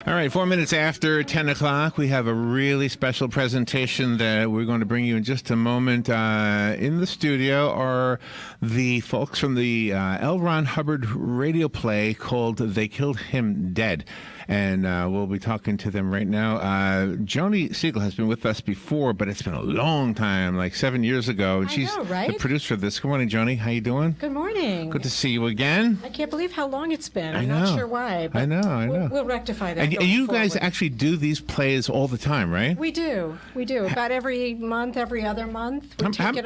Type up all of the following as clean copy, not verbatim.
All right, 4 minutes after 10 o'clock, we have a really special presentation that we're going to bring you in just a moment. In the studio are the folks from the L. Ron Hubbard radio play called They Killed Him Dead. And we'll be talking to them right now. Joni Siegel has been with us before, but it's been a long time, like 7 years ago. And she's the producer of this. Good morning, Joni. How you doing? Good morning. Good to see you again. I can't believe how long it's been. I'm not sure why. But I know. We'll rectify that. And you guys actually do these plays all the time, right? We do. About every month, every other month.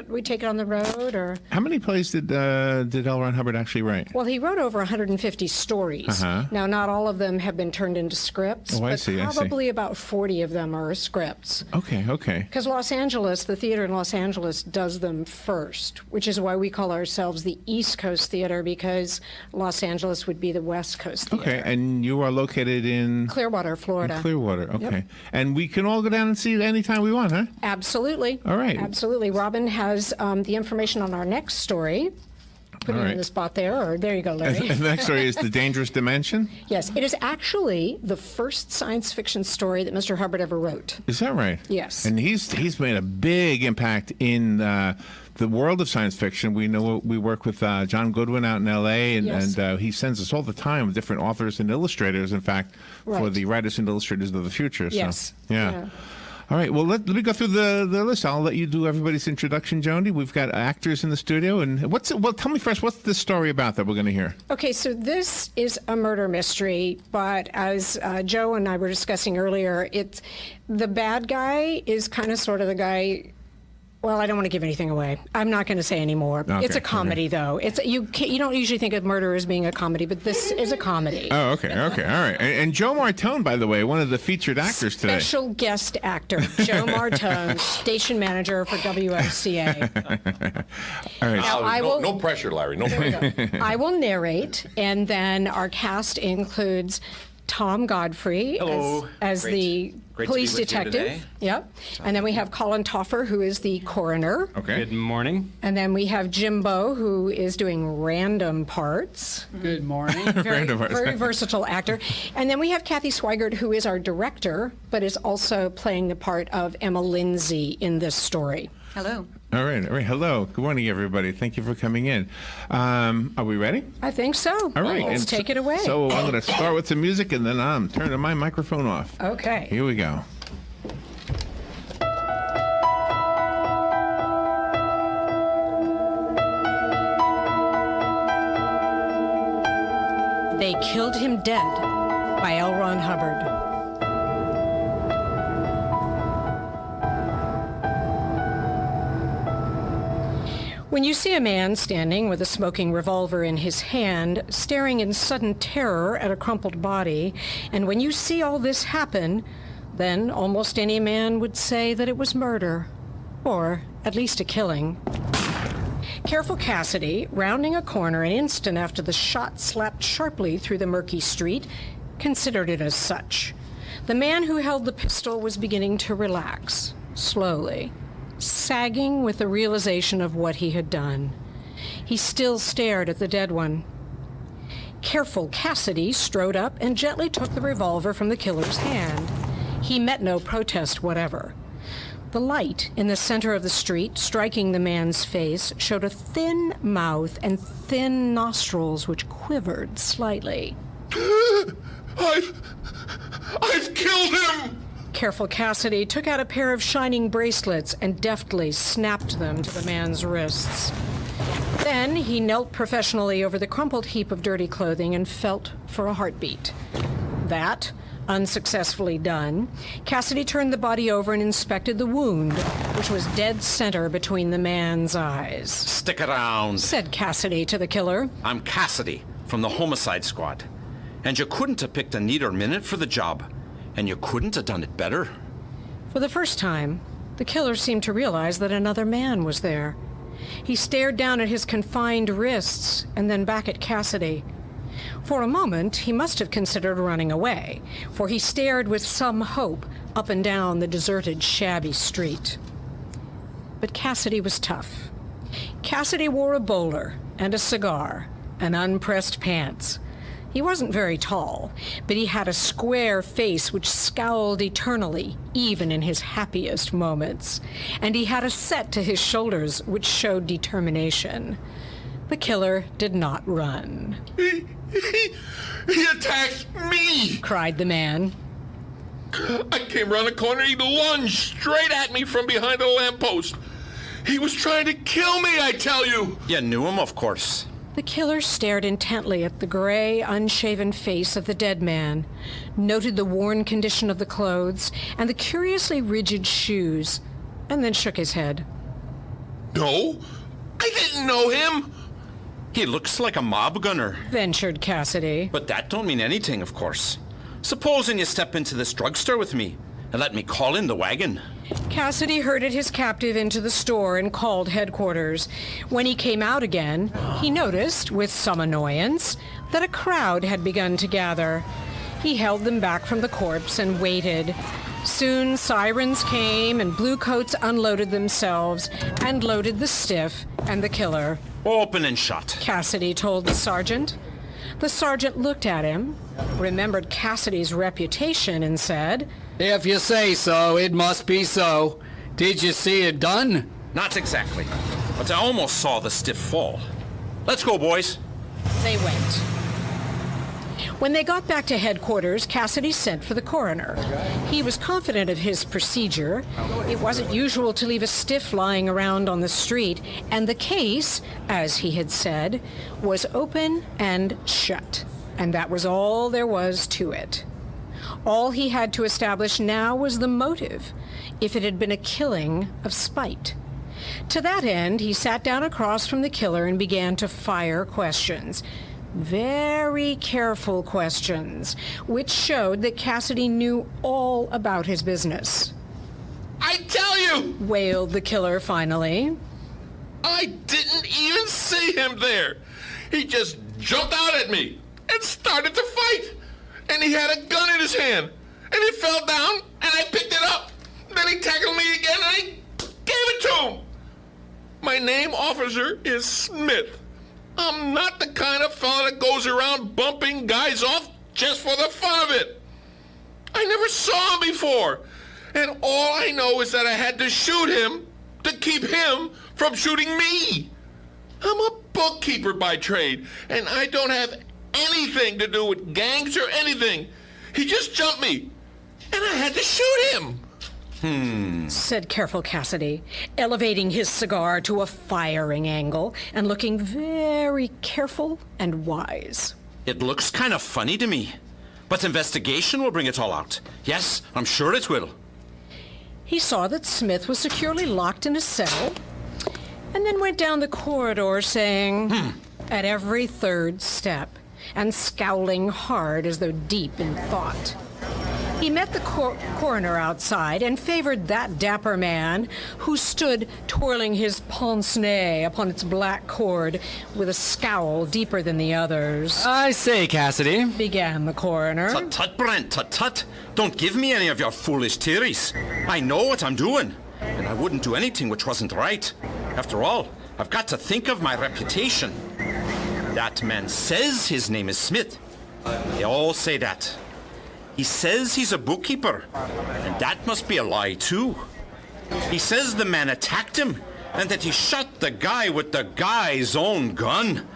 We take it on the road. Or how many plays did L. Ron Hubbard actually write? Well, he wrote over 150 stories. Now, not all of them have been turned into scripts, but probably about 40 of them are scripts. Okay. Because the theater in Los Angeles does them first, which is why we call ourselves the East Coast Theater, because Los Angeles would be the West Coast Theater. Okay, and you are located in? Clearwater, Florida. Clearwater, okay. Yep. And we can all go down and see it anytime we want, huh? Absolutely. All right. Absolutely. Robin has the information on our next story. Putting it in the spot there, or there you go, Larry. The next story is The Dangerous Dimension? Yes, it is actually the first science fiction story that Mr. Hubbard ever wrote. Is that right? Yes. And he's made a big impact in the world of science fiction. We know we work with John Goodwin out in L.A., and he sends us all the time with different authors and illustrators, in fact, for the writers and illustrators of the future. Yes. So, yeah. All right, well, let me go through the list. I'll let you do everybody's introduction, Joni. We've got actors in the studio. And tell me first, what's this story about that we're going to hear? Okay, so this is a murder mystery, but as Joe and I were discussing earlier, the bad guy is kind of sort of the guy. Well, I don't want to give anything away. I'm not going to say any more. Okay, it's a comedy, though. You don't usually think of murder as being a comedy, but this is a comedy. Oh, okay, all right. And Joe Martone, by the way, one of the featured actors today. Special guest actor, Joe Martone, station manager for WOCA. All right. Now, no pressure, Larry. No pressure. I will narrate, and then our cast includes Tom Godfrey as the police detective. Yep. And then we have Colin Toffer, who is the coroner. Okay. Good morning. And then we have Jimbo, who is doing random parts. Good morning. Very versatile actor. And then we have Kathy Swigert, who is our director, but is also playing the part of Emma Lindsay in this story. Hello. All right. Hello. Good morning, everybody. Thank you for coming in. Are we ready? I think so. All right. Let's take it away. So I'm going to start with some music, and then I'm turning my microphone off. Okay. Here we go. They Killed Him Dead by L. Ron Hubbard. When you see a man standing with a smoking revolver in his hand, staring in sudden terror at a crumpled body, and when you see all this happen, then almost any man would say that it was murder, or at least a killing. Careful Cassidy, rounding a corner an instant after the shot slapped sharply through the murky street, considered it as such. The man who held the pistol was beginning to relax, slowly, sagging with the realization of what he had done. He still stared at the dead one. Careful Cassidy strode up and gently took the revolver from the killer's hand. He met no protest whatever. The light in the center of the street, striking the man's face, showed a thin mouth and thin nostrils which quivered slightly. I've killed him! Careful Cassidy took out a pair of shining bracelets and deftly snapped them to the man's wrists. Then he knelt professionally over the crumpled heap of dirty clothing and felt for a heartbeat. That, unsuccessfully done, Cassidy turned the body over and inspected the wound, which was dead center between the man's eyes. Stick around, said Cassidy to the killer. I'm Cassidy from the Homicide Squad. And you couldn't have picked a neater minute for the job. And you couldn't have done it better. For the first time, the killer seemed to realize that another man was there. He stared down at his confined wrists and then back at Cassidy. For a moment, he must have considered running away, for he stared with some hope up and down the deserted, shabby street. But Cassidy was tough. Cassidy wore a bowler and a cigar and unpressed pants. He wasn't very tall, but he had a square face which scowled eternally, even in his happiest moments. And he had a set to his shoulders which showed determination. The killer did not run. He attacked me! Cried the man. I came around the corner, he lunged straight at me from behind the lamppost. He was trying to kill me, I tell you! You knew him, of course. The killer stared intently at the gray, unshaven face of the dead man, noted the worn condition of the clothes and the curiously rigid shoes, and then shook his head. No, I didn't know him! He looks like a mob gunner. Ventured Cassidy. But that don't mean anything, of course. Supposing you step into this drugstore with me and let me call in the wagon. Cassidy herded his captive into the store and called headquarters. When he came out again, he noticed, with some annoyance, that a crowd had begun to gather. He held them back from the corpse and waited. Soon sirens came and bluecoats unloaded themselves and loaded the stiff and the killer. Open and shut. Cassidy told the sergeant. The sergeant looked at him, remembered Cassidy's reputation, and said, If you say so, it must be so. Did you see it done? Not exactly, but I almost saw the stiff fall. Let's go, boys. They went. When they got back to headquarters, Cassidy sent for the coroner. He was confident of his procedure. It wasn't usual to leave a stiff lying around on the street, and the case, as he had said, was open and shut. And that was all there was to it. All he had to establish now was the motive, if it had been a killing of spite. To that end, he sat down across from the killer and began to fire questions. Very careful questions, which showed that Cassidy knew all about his business. I tell you! Wailed the killer finally. I didn't even see him there! He just jumped out at me and started to fight! And he had a gun in his hand! And he fell down, and I picked it up! Then he tackled me again, and I gave it to him! My name, officer, is Smith. I'm not the kind of fella that goes around bumping guys off just for the fun of it. I never saw him before, and all I know is that I had to shoot him to keep him from shooting me. I'm a bookkeeper by trade, and I don't have anything to do with gangs or anything. He just jumped me, and I had to shoot him. Said careful Cassidy, elevating his cigar to a firing angle and looking very careful and wise. It looks kind of funny to me, but investigation will bring it all out. Yes, I'm sure it will. He saw that Smith was securely locked in a cell and then went down the corridor saying, at every third step, and scowling hard as though deep in thought. He met the coroner outside and favored that dapper man who stood twirling his pince-nez upon its black cord with a scowl deeper than the others. I say, Cassidy. Began the coroner. Tut-tut, Brent, tut-tut. Don't give me any of your foolish theories. I know what I'm doing, and I wouldn't do anything which wasn't right. After all, I've got to think of my reputation. That man says his name is Smith. They all say that. He says he's a bookkeeper, and that must be a lie, too. He says the man attacked him, and that he shot the guy with the guy's own gun.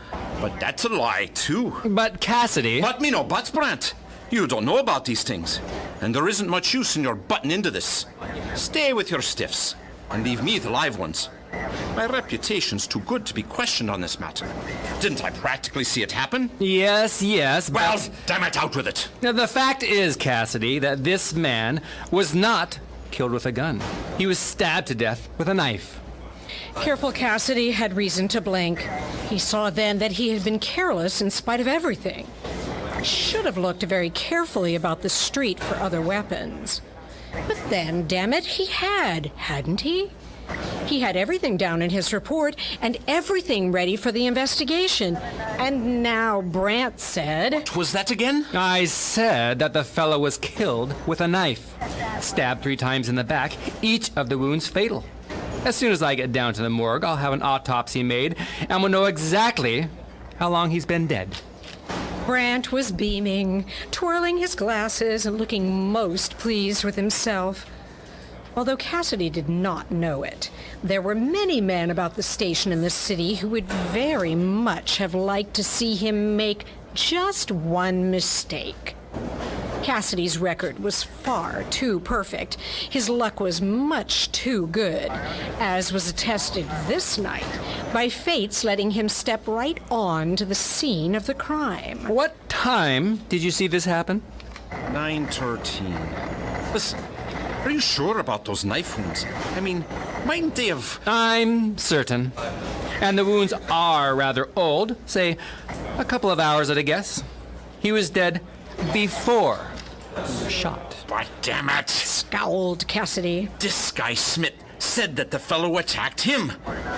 But that's a lie, too. But Cassidy... But me no buts, Brant. You don't know about these things, and there isn't much use in your butting into this. Stay with your stiffs, and leave me the live ones. My reputation's too good to be questioned on this matter. Didn't I practically see it happen? Yes, Well, but... damn it, out with it. Now, the fact is, Cassidy, that this man was not killed with a gun. He was stabbed to death with a knife. Careful Cassidy had reason to blink. He saw then that he had been careless in spite of everything. Should have looked very carefully about the street for other weapons. But then, damn it, he hadn't he? He had everything down in his report and everything ready for the investigation. And now Brant said... What was that again? I said that the fellow was killed with a knife. Stabbed 3 times in the back, each of the wounds fatal. As soon as I get down to the morgue, I'll have an autopsy made, and we'll know exactly how long he's been dead. Brant was beaming, twirling his glasses and looking most pleased with himself. Although Cassidy did not know it, there were many men about the station in the city who would very much have liked to see him make just one mistake. Cassidy's record was far too perfect. His luck was much too good, as was attested this night by fate's letting him step right on to the scene of the crime. What time did you see this happen? 9:13. Listen, are you sure about those knife wounds? I mean, mightn't they have... I'm certain. And the wounds are rather old, say a couple of hours at a guess. He was dead before he was shot. But damn it! Scowled Cassidy. This guy Smith said that the fellow attacked him.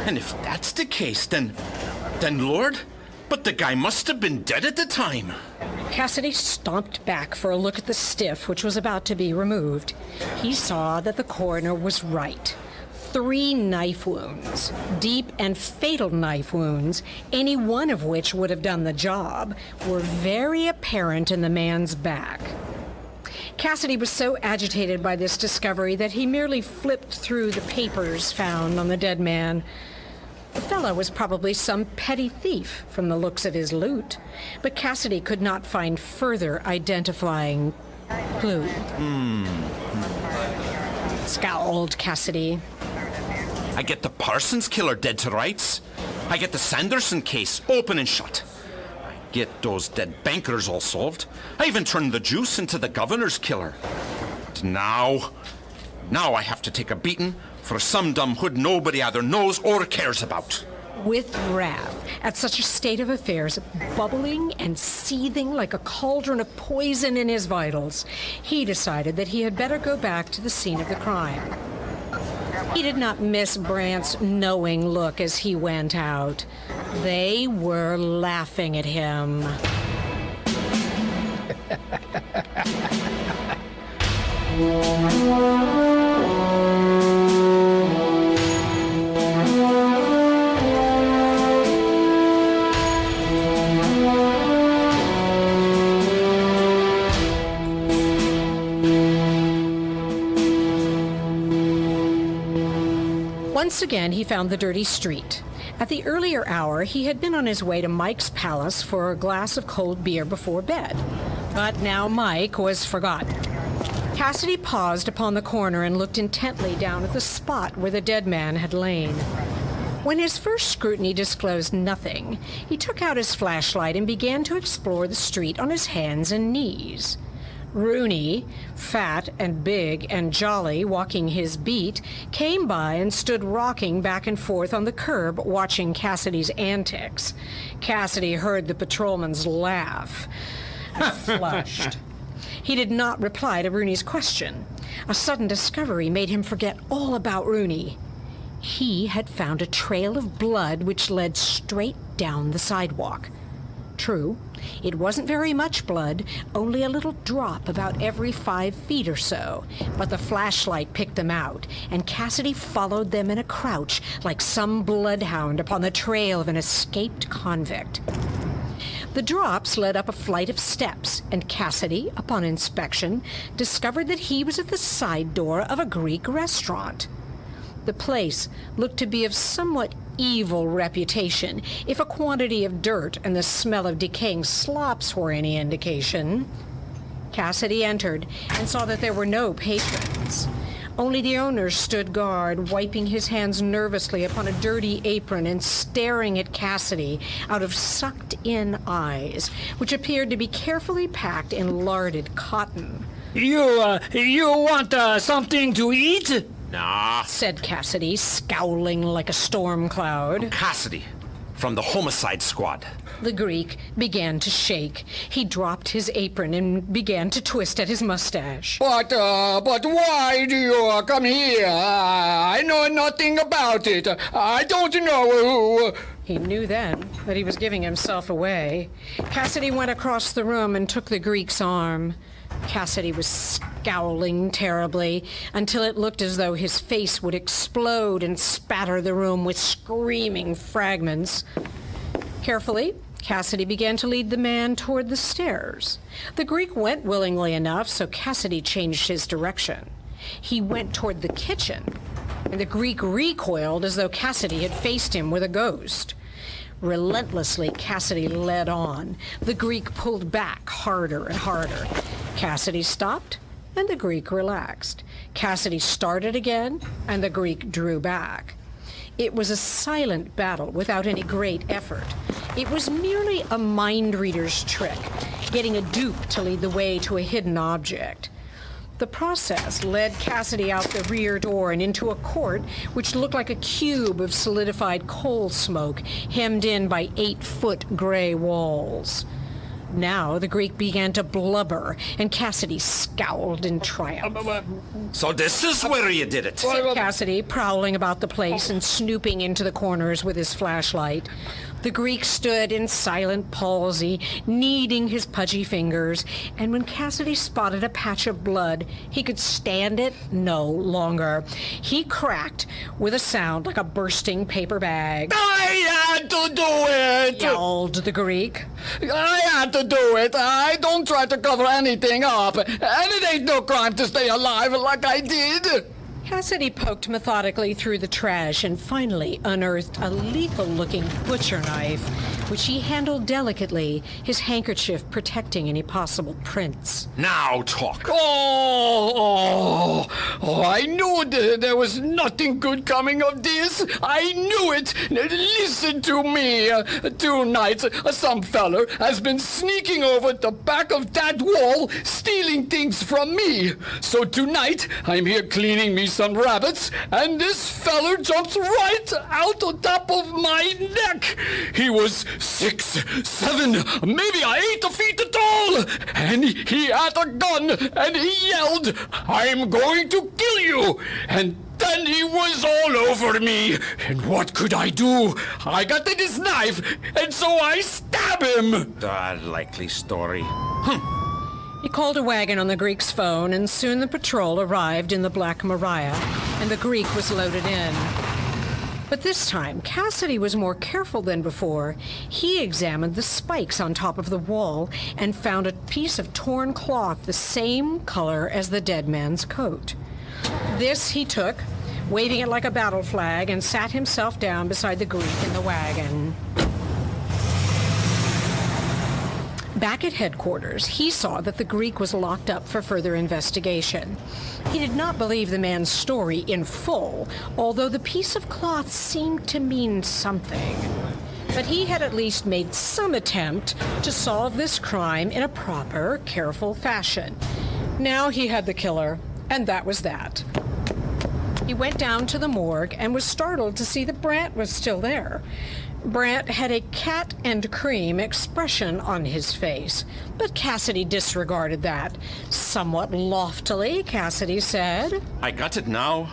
And if that's the case, then Lord, but the guy must have been dead at the time. Cassidy stomped back for a look at the stiff, which was about to be removed. He saw that the coroner was right. 3 knife wounds, deep and fatal knife wounds, any one of which would have done the job, were very apparent in the man's back. Cassidy was so agitated by this discovery that he merely flipped through the papers found on the dead man. The fellow was probably some petty thief from the looks of his loot, but Cassidy could not find further identifying clue. Scowled Cassidy. I get the Parsons killer dead to rights. I get the Sanderson case open and shut. I get those dead bankers all solved. I even turned the juice into the governor's killer. But now I have to take a beating for some dumb hood nobody either knows or cares about. With wrath at such a state of affairs, bubbling and seething like a cauldron of poison in his vitals, he decided that he had better go back to the scene of the crime. He did not miss Brant's knowing look as he went out. They were laughing at him. Once again, he found the dirty street. At the earlier hour, he had been on his way to Mike's palace for a glass of cold beer before bed. But now Mike was forgotten. Cassidy paused upon the corner and looked intently down at the spot where the dead man had lain. When his first scrutiny disclosed nothing, he took out his flashlight and began to explore the street on his hands and knees. Rooney, fat and big and jolly, walking his beat, came by and stood rocking back and forth on the curb, watching Cassidy's antics. Cassidy heard the patrolman's laugh and flushed. He did not reply to Rooney's question. A sudden discovery made him forget all about Rooney. He had found a trail of blood which led straight down the sidewalk. True, it wasn't very much blood, only a little drop about every 5 feet or so, but the flashlight picked them out, and Cassidy followed them in a crouch like some bloodhound upon the trail of an escaped convict. The drops led up a flight of steps, and Cassidy, upon inspection, discovered that he was at the side door of a Greek restaurant. The place looked to be of somewhat evil reputation, if a quantity of dirt and the smell of decaying slops were any indication. Cassidy entered and saw that there were no patrons. Only the owner stood guard, wiping his hands nervously upon a dirty apron and staring at Cassidy out of sucked-in eyes, which appeared to be carefully packed in larded cotton. You want something to eat? Nah. Said Cassidy, scowling like a storm cloud. Cassidy, from the homicide squad. The Greek began to shake. He dropped his apron and began to twist at his mustache. But why do you come here? I know nothing about it. I don't know who... He knew then that he was giving himself away. Cassidy went across the room and took the Greek's arm. Cassidy was scowling terribly until it looked as though his face would explode and spatter the room with screaming fragments. Carefully, Cassidy began to lead the man toward the stairs. The Greek went willingly enough, so Cassidy changed his direction. He went toward the kitchen, and the Greek recoiled as though Cassidy had faced him with a ghost. Relentlessly, Cassidy led on. The Greek pulled back harder and harder. Cassidy stopped, and the Greek relaxed. Cassidy started again, and the Greek drew back. It was a silent battle without any great effort. It was merely a mind reader's trick, getting a dupe to lead the way to a hidden object. The process led Cassidy out the rear door and into a court which looked like a cube of solidified coal smoke, hemmed in by 8-foot gray walls. Now the Greek began to blubber, and Cassidy scowled in triumph. So this is where you did it. Said Cassidy, prowling about the place and snooping into the corners with his flashlight. The Greek stood in silent palsy, kneading his pudgy fingers, and when Cassidy spotted a patch of blood, he could stand it no longer. He cracked with a sound like a bursting paper bag. I had to do it! Yelled the Greek. I had to do it. I don't try to cover anything up. And it ain't no crime to stay alive like I did. Cassidy poked methodically through the trash and finally unearthed a lethal-looking butcher knife, which he handled delicately, his handkerchief protecting any possible prints. Now talk. I knew there was nothing good coming of this. I knew it. Listen to me. Tonight, some feller has been sneaking over the back of that wall, stealing things from me. So tonight, I'm here cleaning me some rabbits, and this feller jumps right out on top of my neck. He was 6, 7, maybe 8 feet tall, and he had a gun, and he yelled, "I'm going to kill you!" And then he was all over me. And what could I do? I got this knife, and so I stab him. Likely story. He called a wagon on the Greek's phone, and soon the patrol arrived in the Black Maria, and the Greek was loaded in. But this time, Cassidy was more careful than before. He examined the spikes on top of the wall and found a piece of torn cloth the same color as the dead man's coat. This he took, waving it like a battle flag, and sat himself down beside the Greek in the wagon. Back at headquarters, he saw that the Greek was locked up for further investigation. He did not believe the man's story in full, although the piece of cloth seemed to mean something. But he had at least made some attempt to solve this crime in a proper, careful fashion. Now he had the killer, and that was that. He went down to the morgue and was startled to see that Brant was still there. Brant had a cat and cream expression on his face, but Cassidy disregarded that. Somewhat loftily, Cassidy said, I got it now.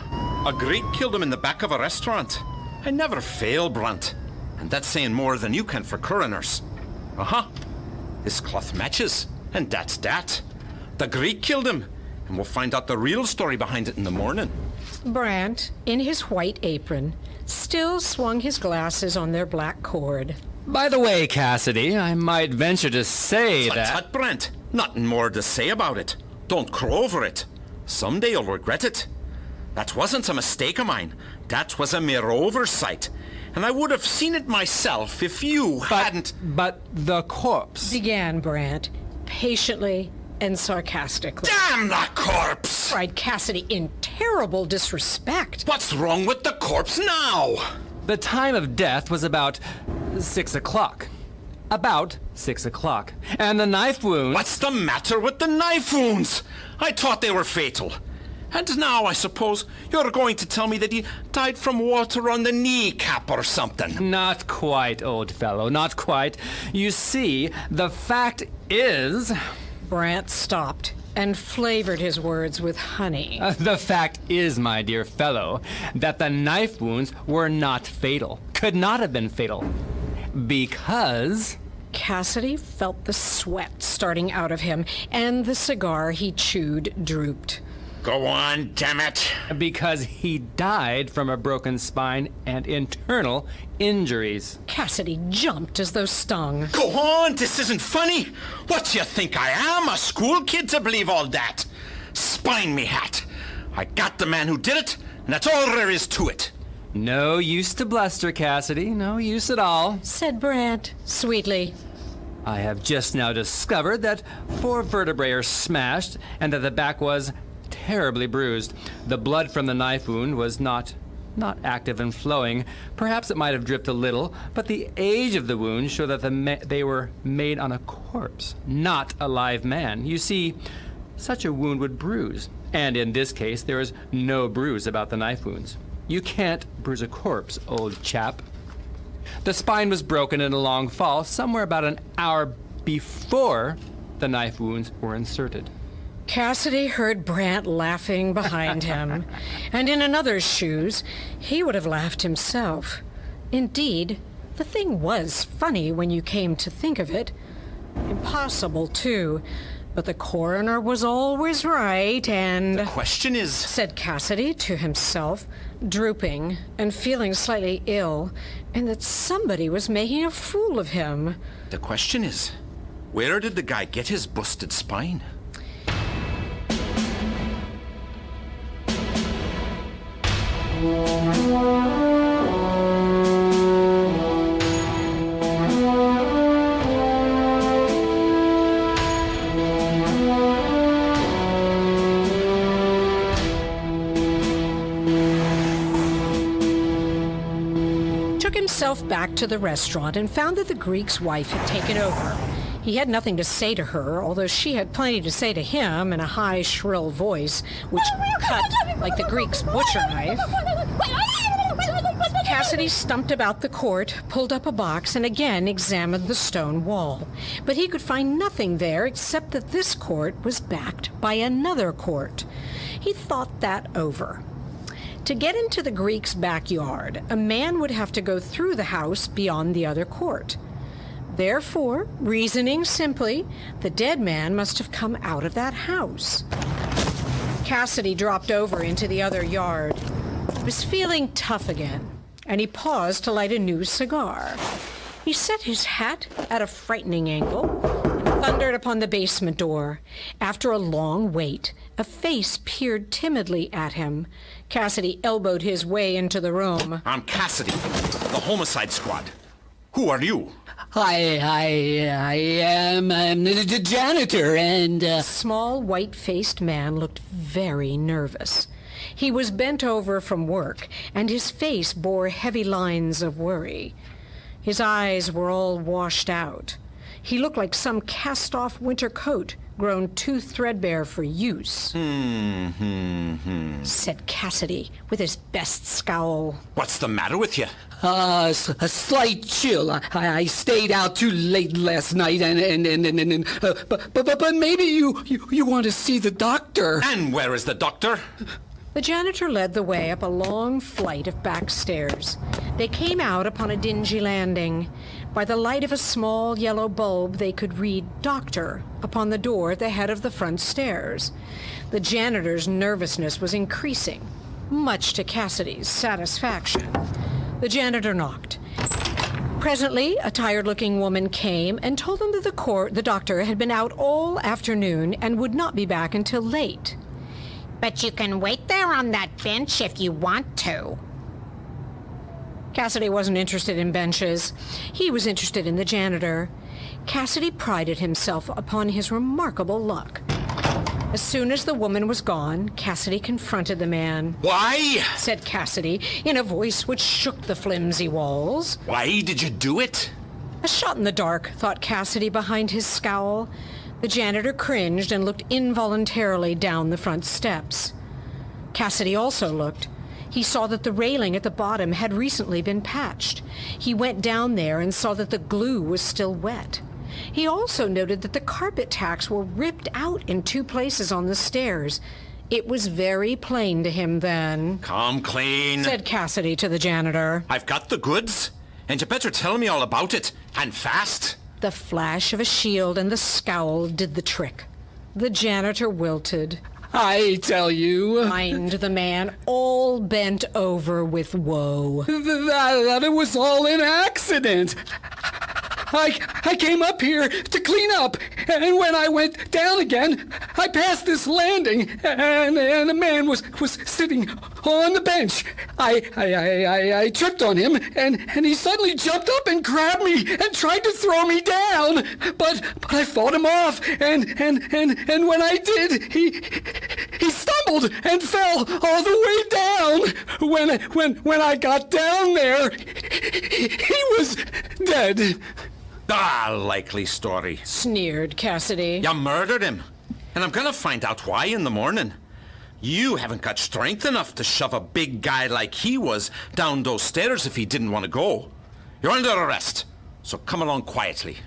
A Greek killed him in the back of a restaurant. I never fail, Brant. And that's saying more than you can for coroners. Uh-huh. This cloth matches, and that's that. The Greek killed him, and we'll find out the real story behind it in the morning. Brant, in his white apron, still swung his glasses on their black cord. By the way, Cassidy, I might venture to say that... Tut, Brent. Nothing more to say about it. Don't crow over it. Someday you'll regret it. That wasn't a mistake of mine. That was a mere oversight. And I would have seen it myself if you hadn't... But the corpse... Began Brant, patiently and sarcastically. Damn the corpse! Cried Cassidy in terrible disrespect. What's wrong with the corpse now? The time of death was about 6 o'clock. About 6 o'clock. And the knife wound... What's the matter with the knife wounds? I thought they were fatal. And now, I suppose, you're going to tell me that he died from water on the kneecap or something. Not quite, old fellow, not quite. You see, the fact is... Brant stopped and flavored his words with honey. The fact is, my dear fellow, that the knife wounds were not fatal. Could not have been fatal. Because... Cassidy felt the sweat starting out of him, and the cigar he chewed drooped. Go on, damn it. Because he died from a broken spine and internal injuries. Cassidy jumped as though stung. Go on, this isn't funny. What do you think I am, a school kid to believe all that? Spine me hat. I got the man who did it, and that's all there is to it. No use to bluster, Cassidy. No use at all. Said Brant sweetly. I have just now discovered that 4 vertebrae are smashed and that the back was terribly bruised. The blood from the knife wound was not active and flowing. Perhaps it might have dripped a little, but the age of the wound showed that they were made on a corpse, not a live man. You see, such a wound would bruise, and in this case, there is no bruise about the knife wounds. You can't bruise a corpse, old chap. The spine was broken in a long fall somewhere about an hour before the knife wounds were inserted. Cassidy heard Brant laughing behind him, and in another's shoes, he would have laughed himself. Indeed, the thing was funny when you came to think of it. Impossible, too. But the coroner was always right, and... The question is... said Cassidy to himself, drooping and feeling slightly ill, and that somebody was making a fool of him. The question is, where did the guy get his busted spine? Took himself back to the restaurant and found that the Greek's wife had taken over. He had nothing to say to her, although she had plenty to say to him in a high, shrill voice, which cut like the Greek's butcher knife. Cassidy stumped about the court, pulled up a box, and again examined the stone wall. But he could find nothing there except that this court was backed by another court. He thought that over. To get into the Greek's backyard, a man would have to go through the house beyond the other court. Therefore, reasoning simply, the dead man must have come out of that house. Cassidy dropped over into the other yard. He was feeling tough again, and he paused to light a new cigar. He set his hat at a frightening angle and thundered upon the basement door. After a long wait, a face peered timidly at him. Cassidy elbowed his way into the room. I'm Cassidy, the homicide squad. Who are you? I am the janitor, and... The small, white-faced man looked very nervous. He was bent over from work, and his face bore heavy lines of worry. His eyes were all washed out. He looked like some cast-off winter coat grown too threadbare for use. Said Cassidy with his best scowl. What's the matter with you? A slight chill. I stayed out too late last night, but maybe you want to see the doctor. And where is the doctor? The janitor led the way up a long flight of back stairs. They came out upon a dingy landing. By the light of a small yellow bulb, they could read "Doctor" upon the door at the head of the front stairs. The janitor's nervousness was increasing, much to Cassidy's satisfaction. The janitor knocked. Presently, a tired-looking woman came and told them that the doctor had been out all afternoon and would not be back until late. But you can wait there on that bench if you want to. Cassidy wasn't interested in benches. He was interested in the janitor. Cassidy prided himself upon his remarkable luck. As soon as the woman was gone, Cassidy confronted the man. Why? Said Cassidy, in a voice which shook the flimsy walls. Why did you do it? A shot in the dark, thought Cassidy behind his scowl. The janitor cringed and looked involuntarily down the front steps. Cassidy also looked. He saw that the railing at the bottom had recently been patched. He went down there and saw that the glue was still wet. He also noted that the carpet tacks were ripped out in 2 places on the stairs. It was very plain to him then. Come clean, said Cassidy to the janitor. I've got the goods, and you better tell me all about it, and fast. The flash of a shield and the scowl did the trick. The janitor wilted. I tell you. Whined the man, all bent over with woe. That it was all an accident. I came up here to clean up, and when I went down again, I passed this landing, and a man was sitting on the bench. I tripped on him, and he suddenly jumped up and grabbed me and tried to throw me down. But I fought him off, and when I did, he stumbled and fell all the way down. When I got down there, he was dead. Ah, likely story. Sneered Cassidy. You murdered him. And I'm gonna find out why in the morning. You haven't got strength enough to shove a big guy like he was down those stairs if he didn't want to go. You're under arrest, so come along quietly.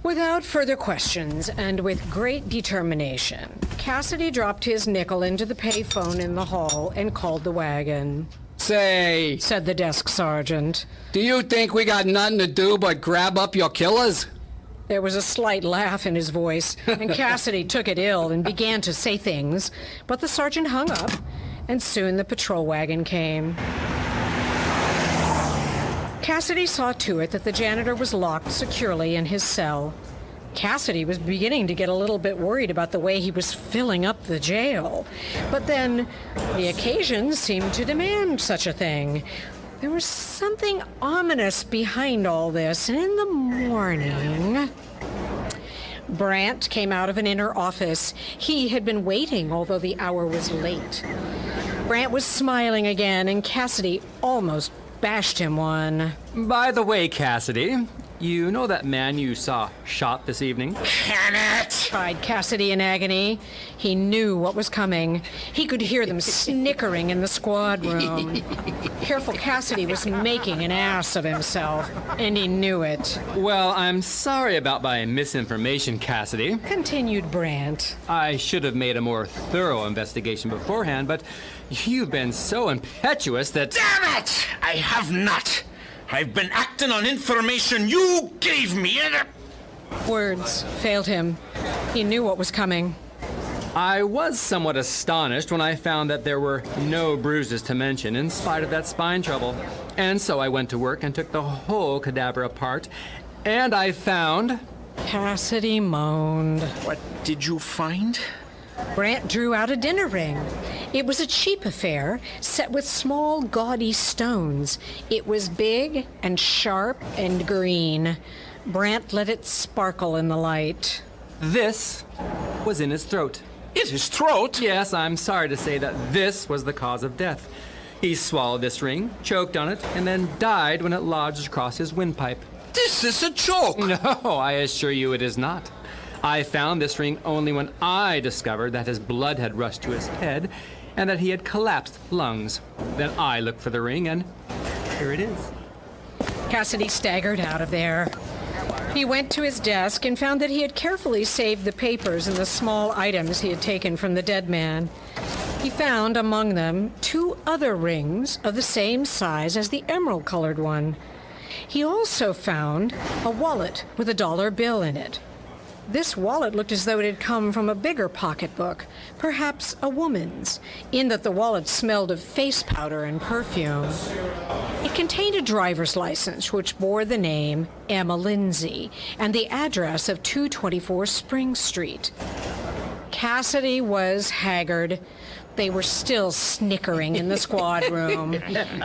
Without further questions and with great determination, Cassidy dropped his nickel into the payphone in the hall and called the wagon. Say, Said the desk sergeant. do you think we got nothing to do but grab up your killers? There was a slight laugh in his voice, and Cassidy took it ill and began to say things, but the sergeant hung up, and soon the patrol wagon came. Cassidy saw to it that the janitor was locked securely in his cell. Cassidy was beginning to get a little bit worried about the way he was filling up the jail. But then, the occasion seemed to demand such a thing. There was something ominous behind all this, and in the morning... Brant came out of an inner office. He had been waiting, although the hour was late. Brant was smiling again, and Cassidy almost bashed him one. By the way, Cassidy, you know that man you saw shot this evening? Kenneth! Cried Cassidy in agony. He knew what was coming. He could hear them snickering in the squad room. Careful Cassidy was making an ass of himself, and he knew it. Well, I'm sorry about my misinformation, Cassidy. Continued Brant. I should have made a more thorough investigation beforehand, but you've been so impetuous that... Damn it! I have not. I've been acting on information you gave me and... Words failed him. He knew what was coming. I was somewhat astonished when I found that there were no bruises to mention in spite of that spine trouble. And so I went to work and took the whole cadaver apart, and I found... Cassidy moaned. What did you find? Brant drew out a dinner ring. It was a cheap affair, set with small, gaudy stones. It was big and sharp and green. Brant let it sparkle in the light. This was in his throat. In his throat? Yes, I'm sorry to say that this was the cause of death. He swallowed this ring, choked on it, and then died when it lodged across his windpipe. This is a joke! No, I assure you it is not. I found this ring only when I discovered that his blood had rushed to his head and that he had collapsed lungs. Then I looked for the ring, and here it is. Cassidy staggered out of there. He went to his desk and found that he had carefully saved the papers and the small items he had taken from the dead man. He found among them 2 other rings of the same size as the emerald-colored one. He also found a wallet with a $1 bill in it. This wallet looked as though it had come from a bigger pocketbook, perhaps a woman's, in that the wallet smelled of face powder and perfume. It contained a driver's license which bore the name Emma Lindsay and the address of 224 Spring Street. Cassidy was haggard. They were still snickering in the squad room.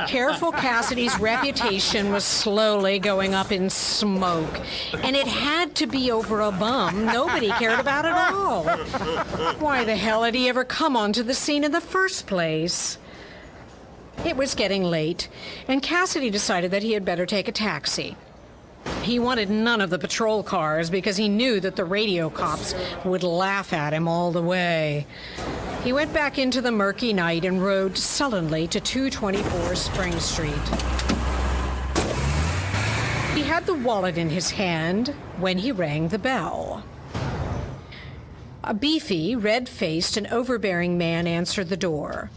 Careful Cassidy's reputation was slowly going up in smoke, and it had to be over a bum nobody cared about at all. Why the hell had he ever come onto the scene in the first place? It was getting late, and Cassidy decided that he had better take a taxi. He wanted none of the patrol cars because he knew that the radio cops would laugh at him all the way. He went back into the murky night and rode sullenly to 224 Spring Street. He had the wallet in his hand when he rang the bell. A beefy, red-faced, and overbearing man answered the door.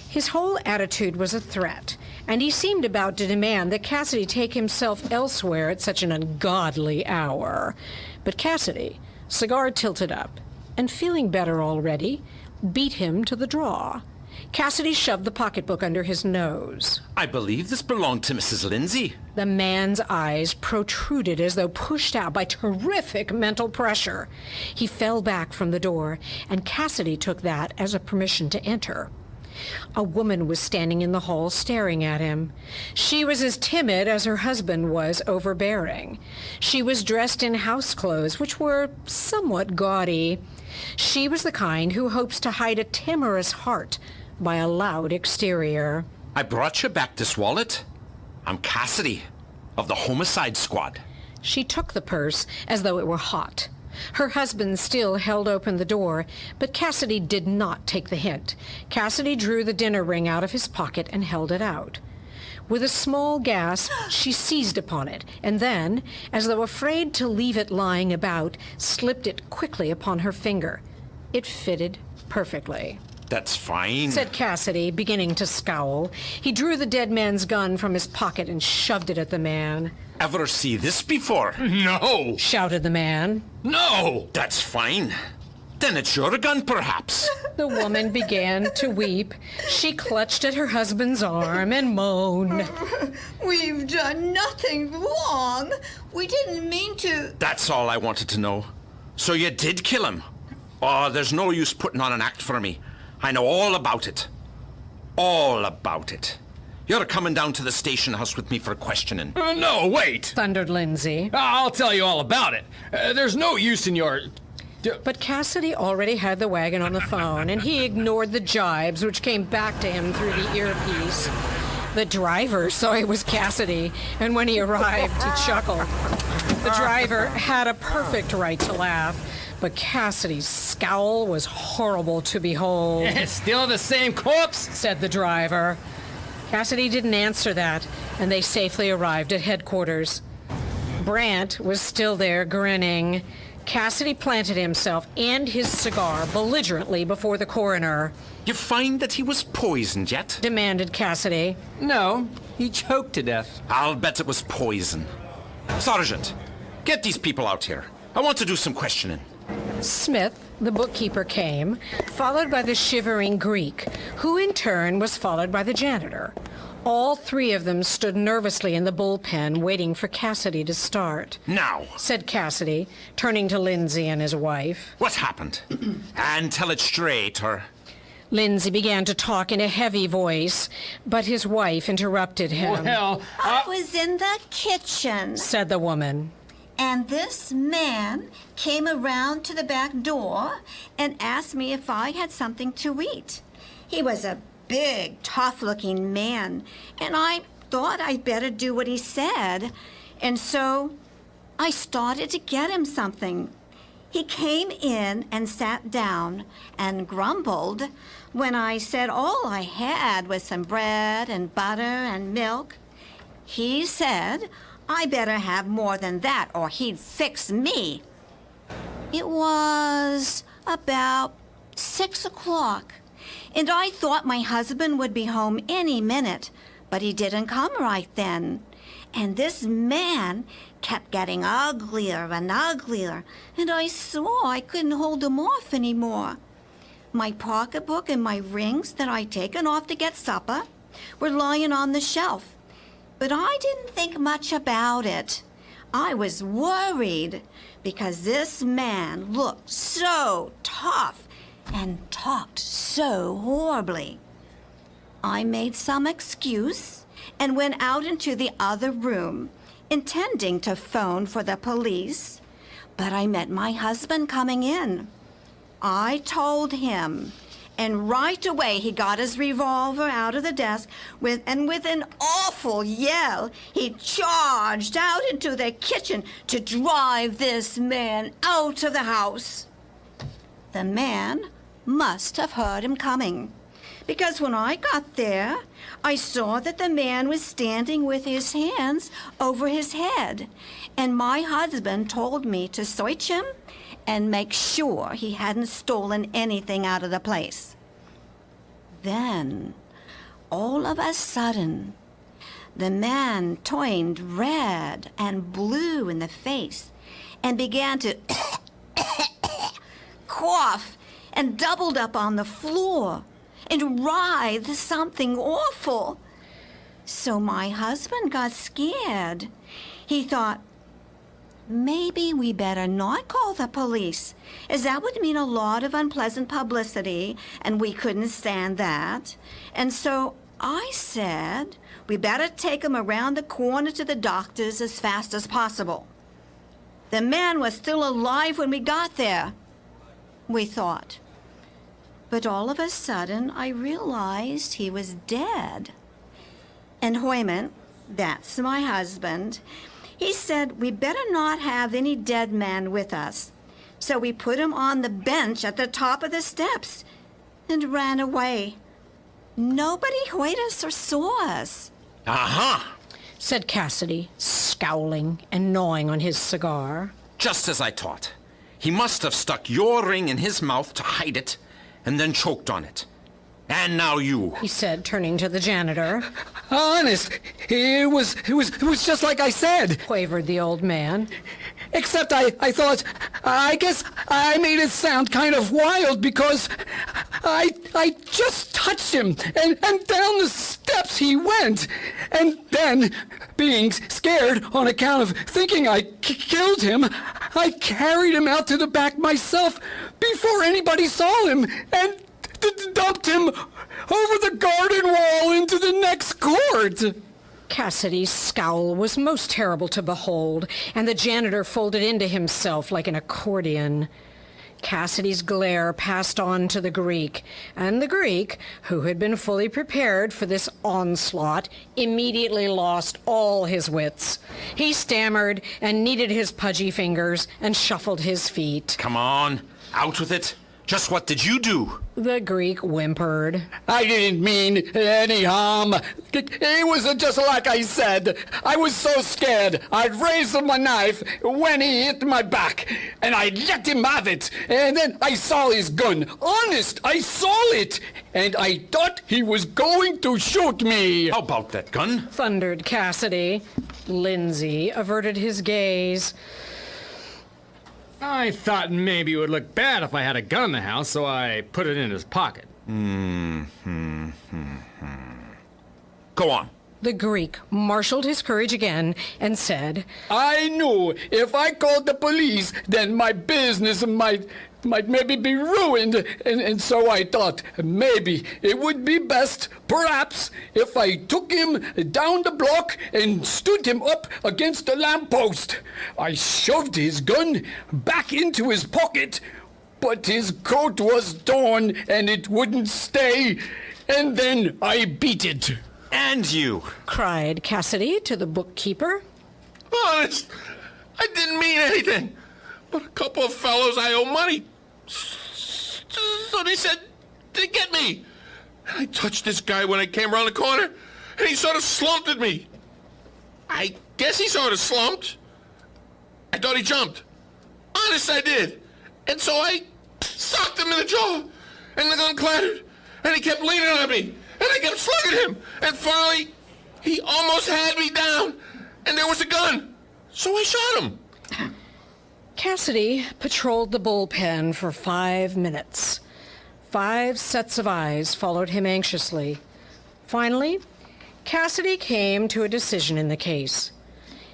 His whole attitude was a threat, and he seemed about to demand that Cassidy take himself elsewhere at such an ungodly hour. But Cassidy, cigar tilted up, and feeling better already, beat him to the draw. Cassidy shoved the pocketbook under his nose. I believe this belonged to Mrs. Lindsay. The man's eyes protruded as though pushed out by terrific mental pressure. He fell back from the door, and Cassidy took that as a permission to enter. A woman was standing in the hall staring at him. She was as timid as her husband was overbearing. She was dressed in house clothes, which were somewhat gaudy. She was the kind who hopes to hide a timorous heart by a loud exterior. I brought you back this wallet. I'm Cassidy of the Homicide Squad. She took the purse as though it were hot. Her husband still held open the door, but Cassidy did not take the hint. Cassidy drew the dinner ring out of his pocket and held it out. With a small gasp, she seized upon it, and then, as though afraid to leave it lying about, slipped it quickly upon her finger. It fitted perfectly. That's fine. Said Cassidy, beginning to scowl. He drew the dead man's gun from his pocket and shoved it at the man. Ever see this before? No! Shouted the man. No! That's fine. Then it's your gun, perhaps. The woman began to weep. She clutched at her husband's arm and moaned. We've done nothing wrong. We didn't mean to. That's all I wanted to know. So you did kill him? Oh, there's no use putting on an act for me. I know all about it. All about it. You're coming down to the station house with me for questioning. No, wait! Thundered Lindsay. I'll tell you all about it. There's no use in your... But Cassidy already had the wagon on the phone, and he ignored the jibes which came back to him through the earpiece. The driver saw it was Cassidy, and when he arrived, he chuckled. The driver had a perfect right to laugh, but Cassidy's scowl was horrible to behold. Still the same corpse? Said the driver. Cassidy didn't answer that, and they safely arrived at headquarters. Brant was still there, grinning. Cassidy planted himself and his cigar belligerently before the coroner. You find that he was poisoned yet? Demanded Cassidy. No, he choked to death. I'll bet it was poison. Sergeant, get these people out here. I want to do some questioning. Smith, the bookkeeper, came, followed by the shivering Greek, who in turn was followed by the janitor. All three of them stood nervously in the bullpen, waiting for Cassidy to start. Now, Said Cassidy, turning to Lindsay and his wife. what happened? And tell it straight, or... Lindsay began to talk in a heavy voice, but his wife interrupted him. Well, I was in the kitchen, Said the woman. and this man came around to the back door and asked me if I had something to eat. He was a big, tough-looking man, and I thought I'd better do what he said, and so I started to get him something. He came in and sat down and grumbled when I said all I had was some bread and butter and milk. He said I better have more than that or he'd fix me. It was about 6 o'clock, and I thought my husband would be home any minute, but he didn't come right then. And this man kept getting uglier and uglier, and I saw I couldn't hold him off anymore. My pocketbook and my rings that I'd taken off to get supper were lying on the shelf, but I didn't think much about it. I was worried because this man looked so tough and talked so horribly. I made some excuse and went out into the other room, intending to phone for the police, but I met my husband coming in. I told him, and right away he got his revolver out of the desk, and with an awful yell, he charged out into the kitchen to drive this man out of the house. The man must have heard him coming, because when I got there, I saw that the man was standing with his hands over his head, and my husband told me to search him and make sure he hadn't stolen anything out of the place. Then, all of a sudden, the man turned red and blue in the face and began to cough and doubled up on the floor and writhed something awful. So my husband got scared. He thought, maybe we better not call the police, as that would mean a lot of unpleasant publicity, and we couldn't stand that. And so I said, we better take him around the corner to the doctor's as fast as possible. The man was still alive when we got there, we thought. But all of a sudden, I realized he was dead. And Hoyman, that's my husband, he said we better not have any dead man with us. So we put him on the bench at the top of the steps and ran away. Nobody heard us or saw us. Aha! Said Cassidy, scowling and gnawing on his cigar. Just as I thought. He must have stuck your ring in his mouth to hide it, and then choked on it. And now you. He said, turning to the janitor. Honest, it was just like I said. Quavered the old man. Except I guess I made it sound kind of wild because I just touched him and down the steps he went. And then, being scared on account of thinking I killed him, I carried him out to the back myself before anybody saw him and dumped him over the garden wall into the next court. Cassidy's scowl was most terrible to behold, and the janitor folded into himself like an accordion. Cassidy's glare passed on to the Greek, and the Greek, who had been fully prepared for this onslaught, immediately lost all his wits. He stammered and kneaded his pudgy fingers and shuffled his feet. Come on, out with it. Just what did you do? The Greek whimpered. I didn't mean any harm. It was just like I said. I was so scared. I'd raised my knife when he hit my back, and I let him have it. And then I saw his gun. Honest, I saw it. And I thought he was going to shoot me. How about that gun? Thundered Cassidy. Lindsay averted his gaze. I thought maybe it would look bad if I had a gun in the house, so I put it in his pocket. Go on. The Greek marshaled his courage again and said, I knew if I called the police, then my business might maybe be ruined. And so I thought maybe it would be best, perhaps, if I took him down the block and stood him up against the lamppost. I shoved his gun back into his pocket, but his coat was torn and it wouldn't stay. And then I beat it. And you. cried Cassidy to the bookkeeper. Honest, I didn't mean anything. But a couple of fellows I owe money. So they said to get me. And I touched this guy when I came around the corner, and he sort of slumped at me. I guess he sort of slumped. I thought he jumped. Honest, I did. And so I socked him in the jaw, and the gun clattered, and he kept leaning on me, and I kept slugging him, and finally, he almost had me down, and there was a gun, so I shot him. Cassidy patrolled the bullpen for 5 minutes. 5 sets of eyes followed him anxiously. Finally, Cassidy came to a decision in the case.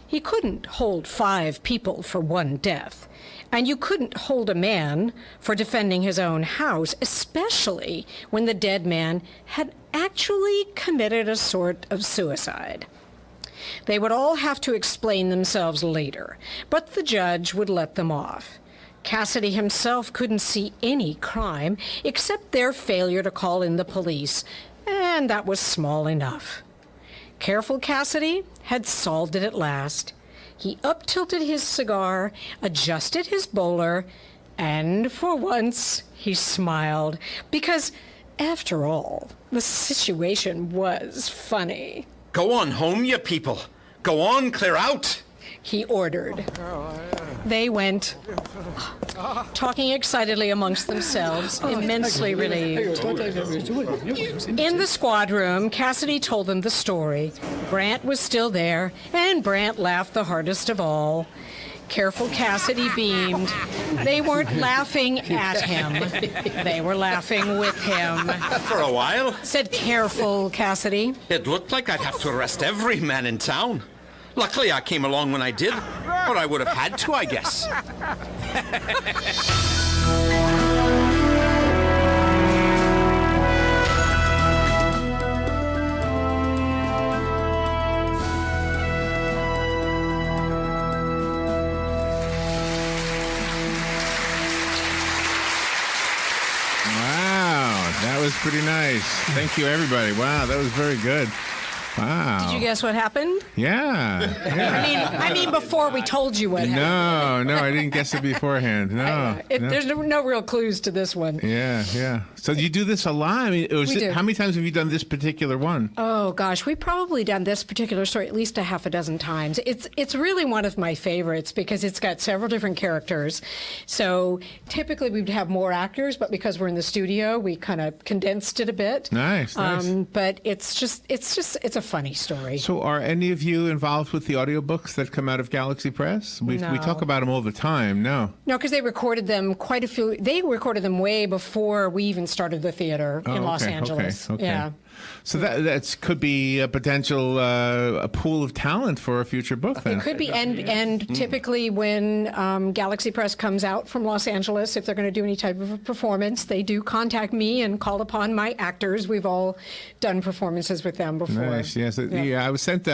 He couldn't hold 5 people for one death, and you couldn't hold a man for defending his own house, especially when the dead man had actually committed a sort of suicide. They would all have to explain themselves later, but the judge would let them off. Cassidy himself couldn't see any crime except their failure to call in the police, and that was small enough. Careful Cassidy had solved it at last. He up-tilted his cigar, adjusted his bowler, and for once he smiled, because, after all, the situation was funny. Go on home, you people. Go on, clear out. He ordered. They went, talking excitedly amongst themselves, immensely relieved. In the squad room, Cassidy told them the story. Brant was still there, and Brant laughed the hardest of all. Careful Cassidy beamed. They weren't laughing at him. They were laughing with him. For a while, Said Careful Cassidy. it looked like I'd have to arrest every man in town. Luckily, I came along when I did, or I would have had to, I guess. Wow, that was pretty nice. Thank you, everybody. Wow, that was very good. Wow. Did you guess what happened? Yeah. I mean, before we told you what happened. No, I didn't guess it beforehand. No. No. There's no real clues to this one. Yeah. So you do this a lot? I mean, We do. how many times have you done this particular one? Oh gosh, we've probably done this particular story at least a half a dozen times. It's really one of my favorites because it's got several different characters. So typically we'd have more actors, but because we're in the studio, we kind of condensed it a bit. Nice. But it's a funny story. So are any of you involved with the audiobooks that come out of Galaxy Press? We No. talk about them all the time. No. No, because they recorded them They recorded them way before we even started the theater in Los Angeles. Okay. Yeah. So that could be a potential a pool of talent for a future book then. It could be, and typically when Galaxy Press comes out from Los Angeles, if they're going to do any type of a performance, they do contact me and call upon my actors. We've all done performances with them before. Nice, yes. Yeah. I was sent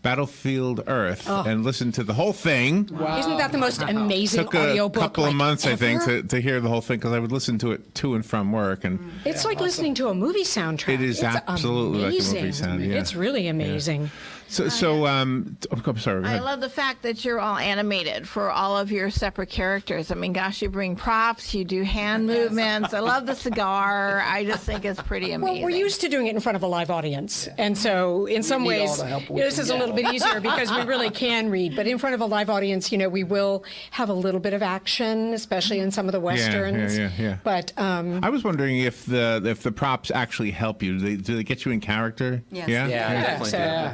Battlefield Earth and listened to the whole thing. Wow. Isn't that the most amazing Took a audiobook? couple of months, I think, ever? to hear the whole thing because I would listen to it to and from work. And It's like listening to a movie soundtrack. It is It's absolutely like a movie amazing. sound, yeah. It's really amazing. I'm sorry. Go I ahead. love the fact that you're all animated for all of your separate characters. I mean, gosh, you bring props, you do hand movements. I love the cigar. I just think it's pretty amazing. Well, we're used to doing it in front of a live audience. And so in some need all ways, the help we this can is a get. little bit easier because we really can read. But in front of a live audience, we will have a little bit of action, especially in some of the Westerns. Yeah. But I was wondering if the props actually help you. Do they get you in character? Yes. Yeah.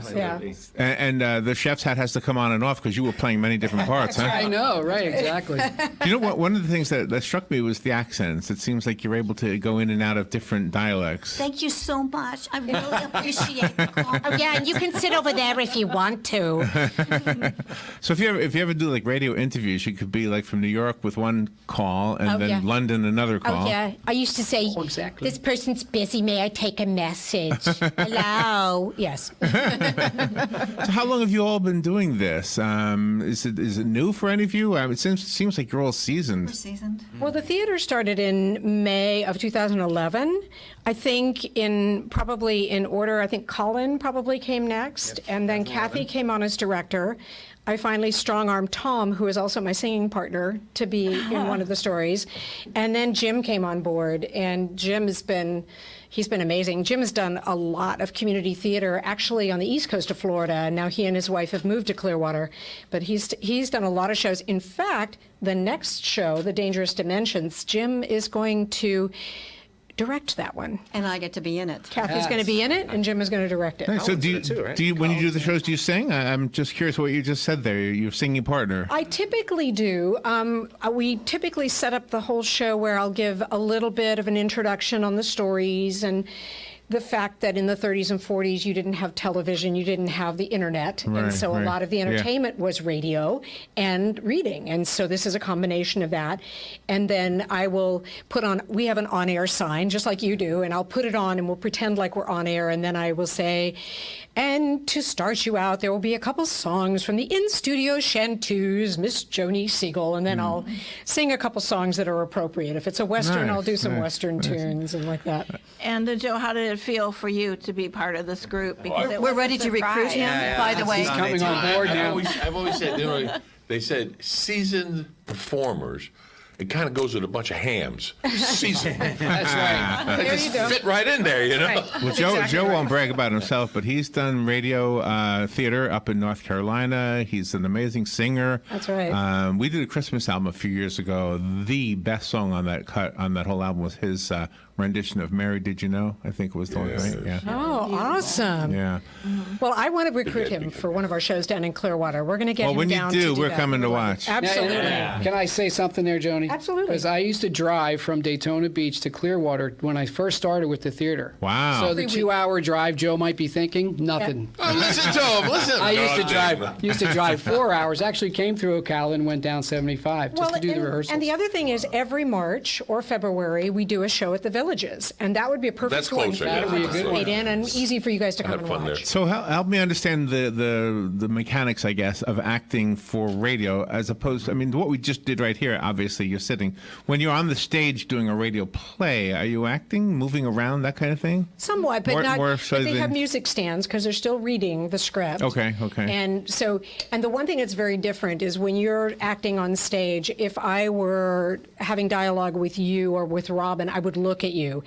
yeah. And the chef's hat has to come on and off because you were playing many different parts, huh? I know, right? Exactly. You know what? One of the things that struck me was the accents. It seems like you're able to go in and out of different dialects. Thank you so much. I really appreciate the compliment. Oh, yeah, and you can sit over there if you want to. So if you ever do like radio interviews, you could be like from New York with one call and Oh, then yeah. London another call. Oh, yeah. I used to say, exactly. this person's busy. May I take a message? Hello? Yes. So how long have you all been doing this? Is it new for any of you? It seems like you're all We're seasoned. seasoned. Well, the theater started in May of 2011. I think probably in order, I think Colin probably came next, and then Kathy came on as director. I finally strong-armed Tom, who is also my singing partner, to be in one of the stories. And then Jim came on board, and he's been amazing. Jim has done a lot of community theater, actually on the east coast of Florida, and now he and his wife have moved to Clearwater. But he's done a lot of shows. In fact, the next show, The Dangerous Dimensions, Jim is going to direct that one. And I get to be in it. Kathy's going to be in it, and Jim is going to direct it. Nice. So do you when you do the shows, do you sing? I'm just curious what you just said there. Your singing partner. I typically do. We typically set up the whole show where I'll give a little bit of an introduction on the stories and the fact that in the 30s and 40s you didn't have television, you didn't have the internet, and so a lot of the entertainment was radio and reading, and so this is a combination of that. And then I will we have an on-air sign, just like you do, and I'll put it on and we'll pretend like we're on air, and then I will say, and to start you out, there will be a couple songs from the in-studio chanteuse, Miss Joni Siegel, and then I'll sing a couple songs that are appropriate. If it's a Western, I'll do some Western tunes and like that. And Joe, how did it feel for you to be part of this group? Because it We're was a ready to recruit surprise. him, by the way. He's coming on board now. I've always said, they said seasoned performers. It kind of goes with a bunch of hams. Seasoned. That's right. They just fit right in there, you know? Well, Joe won't brag about himself, but he's done radio theater up in North Carolina. He's an amazing singer. That's right. We did a Christmas album a few years ago. The best song on that whole album was his rendition of Mary Did You Know? I think it was the one, right? Yeah. Oh, awesome. Yeah. Well, I want to recruit him for one of our shows down in Clearwater. We're going to get Well, him when you down do, to do we're that. coming to watch. Absolutely. Can I say something there, Joni? Absolutely. Because I used to drive from Daytona Beach to Clearwater when I first started with the theater. Wow. So the 2-hour drive, Joe might be thinking, nothing. Oh, listen to him. Listen. I God, used to drive 4 hours. Actually came through Ocala and went down 75 just to do the rehearsals. And the other thing is, every March or February, we do a show at the Villages, and that would be a perfect That's one closer, for yeah. you That'd be a to good participate in, and easy for you guys to I come had and fun there. watch. So help me understand the mechanics, I guess, of acting for radio as opposed to, I mean, what we just did right here, obviously you're sitting. When you're on the stage doing a radio play, are you acting, moving around, that kind of thing? Somewhat, but not. More so But they than- have music stands because they're still reading the script. Okay. And so, and the one thing that's very different is when you're acting on stage, if I were having dialogue with you or with Robin, I would look at you.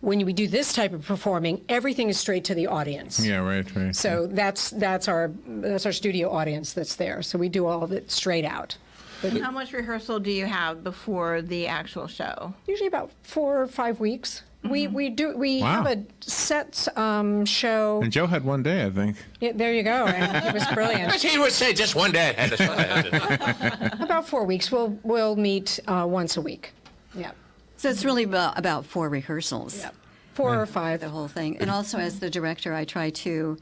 When we do this type of performing, everything is straight to the audience. Yeah, right. So that's our studio audience that's there. So we do all of it straight out. How much rehearsal do you have before the actual show? Usually about 4 or 5 weeks. We Wow. have a set show. And Joe had one day, I think. Yeah, there you go. And it was brilliant. He would say just one day. I had to About 4 weeks. We'll meet once a week. Yeah. So it's really about 4 rehearsals. Yeah. 4 or 5. The whole thing. And also as the director, I try to,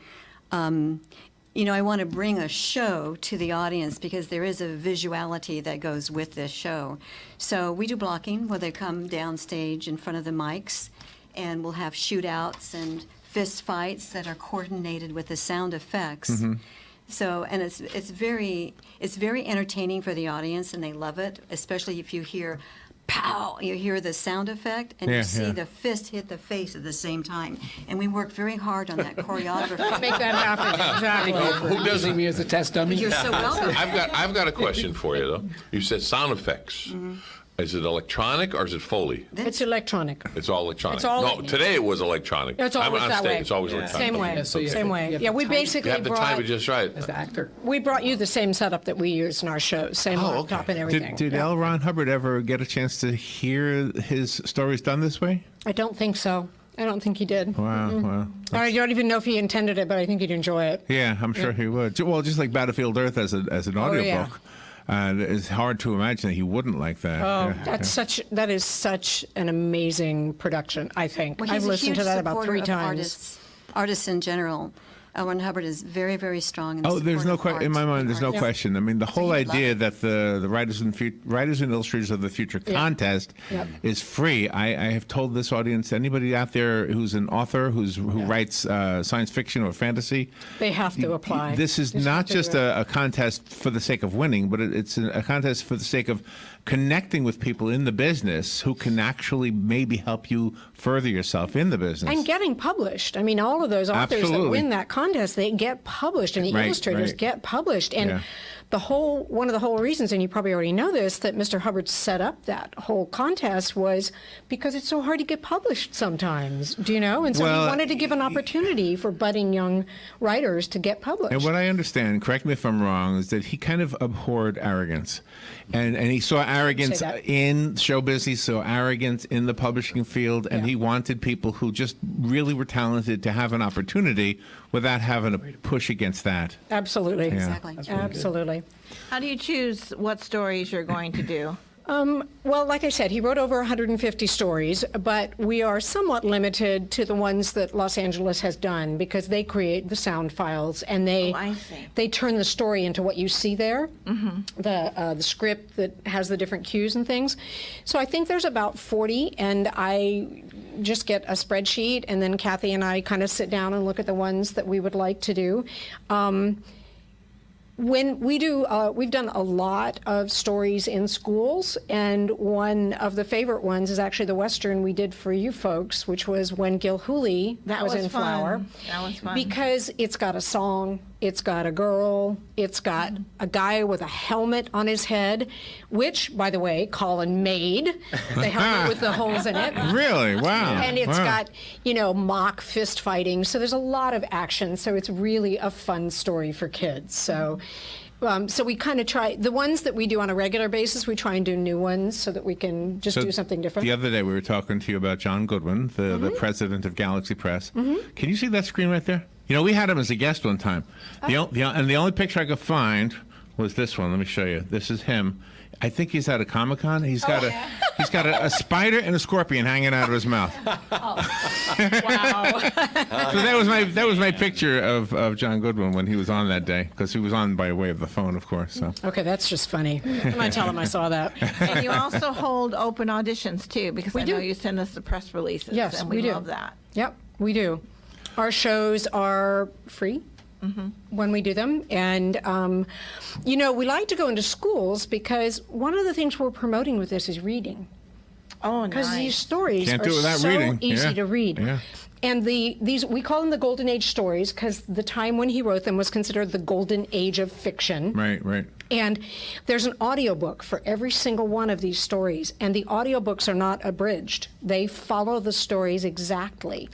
I want to bring a show to the audience because there is a visuality that goes with this show. So we do blocking where they come downstage in front of the mics, and we'll have shootouts and fist fights that are coordinated with the sound effects. So, and it's very entertaining for the audience, and they love it, especially if you hear pow, you hear the sound effect, and you see the fist hit the face at the same time. And we work very hard on that choreography. Make that happen. Exactly. Who doesn't me as a test dummy? You're so welcome. I've got a question for you though. You said sound effects. Is it electronic or is it Foley? It's electronic. It's all electronic. It's all- no, today it was electronic. It's always I'm on that stage. way. It's always electronic. Same way. Yeah, so you have Same to- way. you have Yeah, to we time- You basically have to time it just right. As the actor. we brought you the same setup that we use in our shows. Same laptop and everything. Did L. Ron Hubbard ever get a chance to hear his stories done this way? I don't think so. I don't think he did. Wow. I don't even know if he intended it, but I think he'd enjoy it. Yeah, I'm sure he would. Well, just like Battlefield Earth as an audiobook. yeah. It's hard to imagine that he wouldn't like that. Oh, Yeah, that is such an amazing production, I think. Well, I've he's a listened huge to that about supporter 3 of times. Artists in general. L. Ron Hubbard is very, very strong in the Oh, there's no support of in my mind. There's no art. question. I mean, the whole you'd love idea it. that the writers and illustrators of the future contest is free. I have told this audience, anybody out there who's an author who writes science fiction or fantasy, They have to apply. This is not just a contest for the sake of winning, but it's a contest for the sake of connecting with people in the business who can actually maybe help you further yourself in the business. And getting published. I mean, all of those authors that Absolutely. win that contest, they get published, and the Right, illustrators right. get published. And Yeah. one of the whole reasons, and you probably already know this, that Mr. Hubbard set up that whole contest was because it's so hard to get published sometimes. Do you know? And so Well, he wanted to give an opportunity for budding young writers to get published. And what I understand, correct me if I'm wrong, is that he kind of abhorred arrogance. And he saw arrogance Say that. in show business, he saw arrogance in the publishing field, and he wanted people who just really were talented to have an opportunity without having to push against that. Absolutely. Exactly. Absolutely. How do you choose what stories you're going to do? Well, like I said, he wrote over 150 stories, but we are somewhat limited to the ones that Los Angeles has done because they create the sound files and I see. they turn the story into what you see there, the script that has the different cues and things. So I think there's about 40, and I just get a spreadsheet, and then Kathy and I kind of sit down and look at the ones that we would like to do. When we do, we've done a lot of stories in schools, and one of the favorite ones is actually the Western we did for you folks, which was When Gil Hooley That was was in fun. Flower. That was fun. Because it's got a song, it's got a girl, it's got a guy with a helmet on his head, which, by the way, Colin made, the helmet with the holes in it. Really? Wow. And it's Wow. got, mock fist fighting. So there's a lot of action. So it's really a fun story for kids. So So we kind of try, the ones that we do on a regular basis, we try and do new ones so that we can just do something different. The other day we were talking to you about John Goodwin, the president of Galaxy Press. Can you see that screen right there? You know, we had him as a guest one time. And the only picture I could find was this one. Let me show you. This is him. I think he's at a Comic-Con. He's got a spider and a scorpion hanging out of his mouth. Wow. So that was my picture of John Goodwin when he was on that day, because he was on by way of the phone, of course. So. Okay, that's just funny. I'm going to tell him I saw that. And you also hold open auditions, too, because I know do. you send us the press releases. Yes, and we do. love that. Yep, we do. Our shows are free when we do them. And, you know, we like to go into schools because one of the things we're promoting with this is reading. Oh, nice. Because these stories Can't are do it without so reading. easy Yeah. to read. Yeah. And these we call them the Golden Age stories because the time when he wrote them was considered the Golden Age of fiction. Right. And there's an audiobook for every single one of these stories. And the audiobooks are not abridged. They follow the stories exactly.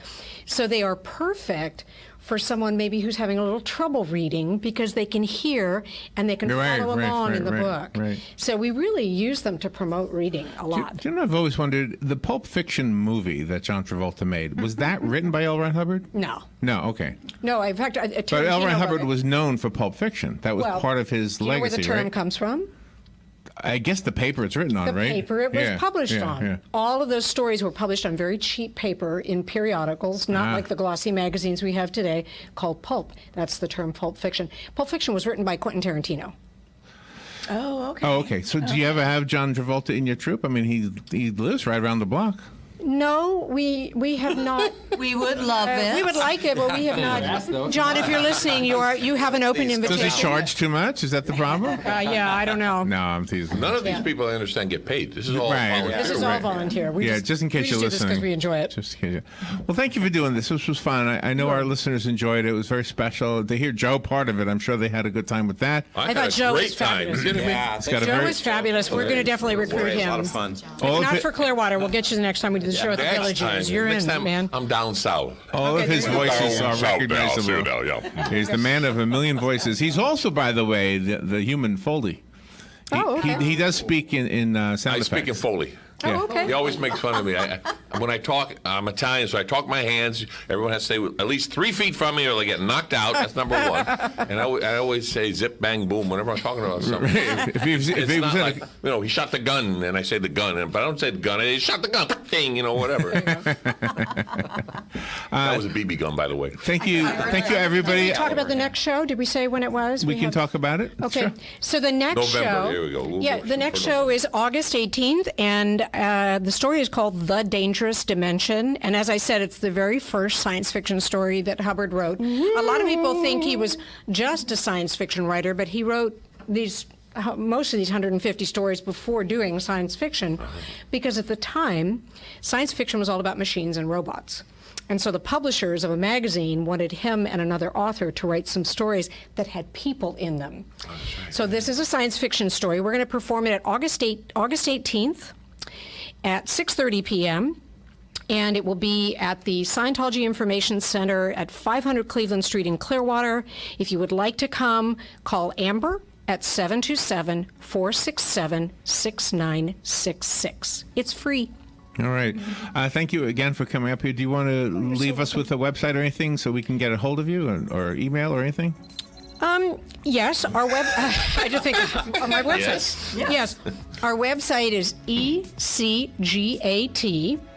So they are perfect for someone maybe who's having a little trouble reading because they can hear and they can follow along in the book. Right. So we really use them to promote reading a lot. Do you know, I've always wondered, the Pulp Fiction movie that John Travolta made, was that written by L. Ron Hubbard? No. No, okay. No, in fact, But L. Ron Hubbard was known for Pulp Fiction. That was part of his do you know legacy, where the term right? comes from? I guess the paper it's written on, The right? paper it was Yeah, published yeah, on. yeah. All of those stories were published on very cheap paper in periodicals, not like the glossy magazines we have today, called pulp. That's the term Pulp Fiction. Pulp Fiction was written by Quentin Tarantino. Oh, okay. Oh, okay. So do you ever have John Travolta in your troupe? I mean, he lives right around the block. No, we have not. We would love it. We would like it, but we have not. John, if you're listening, you have an open invitation. Does he charge too much? Is that the problem? Yeah, I don't know. No, I'm teasing. None of these people, I understand, get paid. This is all volunteer. This is all volunteer. We just in case you're we just do this listening. because we enjoy it. Just in case well, thank you for doing this. This was fun. I know our listeners enjoyed it. It was very special. To hear Joe part of it, I'm sure they had a good time with that. I thought Joe was great time. fabulous. You kidding me? Yeah, Joe was fabulous. We're going to definitely recruit It was a him. lot of fun. If not for Clearwater, we'll get you the next time we do the show at the Next Villages. time. You're Next in, time, man. I'm down south. All of his voices are South recognizable. Down, yeah. He's the man of a million voices. He's also, by the way, the human Foley. He does speak in sound I effects. speak in Foley. Yeah. Oh, okay. He always makes fun of me. When I talk, I'm Italian, so I talk my hands. Everyone has to stay at least 3 feet from me or they get knocked out. That's number one. And I always say zip, bang, boom whenever I'm talking about something. If he was It's in not a- like, he shot the gun, and I say the gun, but I don't say the gun. He shot the gun, ding, whatever. That was a BB gun, by the way. Thank you, everybody. Did we talk about the next show? Did we say when it was? We can have- talk about it. Okay, Sure. so the next November, show. here we go. We'll Yeah, go the shoot next for show November. is August 18th, and the story is called The Dangerous Dimension. And as I said, it's the very first science fiction story that Hubbard wrote. A lot of people think he was just a science fiction writer, but he wrote most of these 150 stories before doing science fiction, because at the time, science fiction was all about machines and robots. And so the publishers of a magazine wanted him and another author to write some stories that had people in them. So this is a science fiction story. We're going to perform it at August 18th at 6:30 p.m., and it will be at the Scientology Information Center at 500 Cleveland Street in Clearwater. If you would like to come, call Amber at 727-467-6966. It's free. All right. Thank you again for coming up here. Do you want to leave us with a website or anything so we can get a hold of you, or email or anything? Yes, our web. I just think on my website. Yes, our website is ECGAT,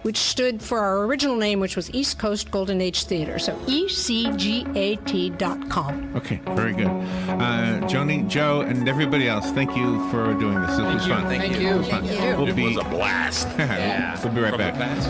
which stood for our original name, which was East Coast Golden Age Theater. So ECGAT.com. Okay, very good. Joni, Joe, and everybody else, thank you for doing this. This was fun. Thank you. It was fun. We'll It be, was a blast. we'll be right From the back. past.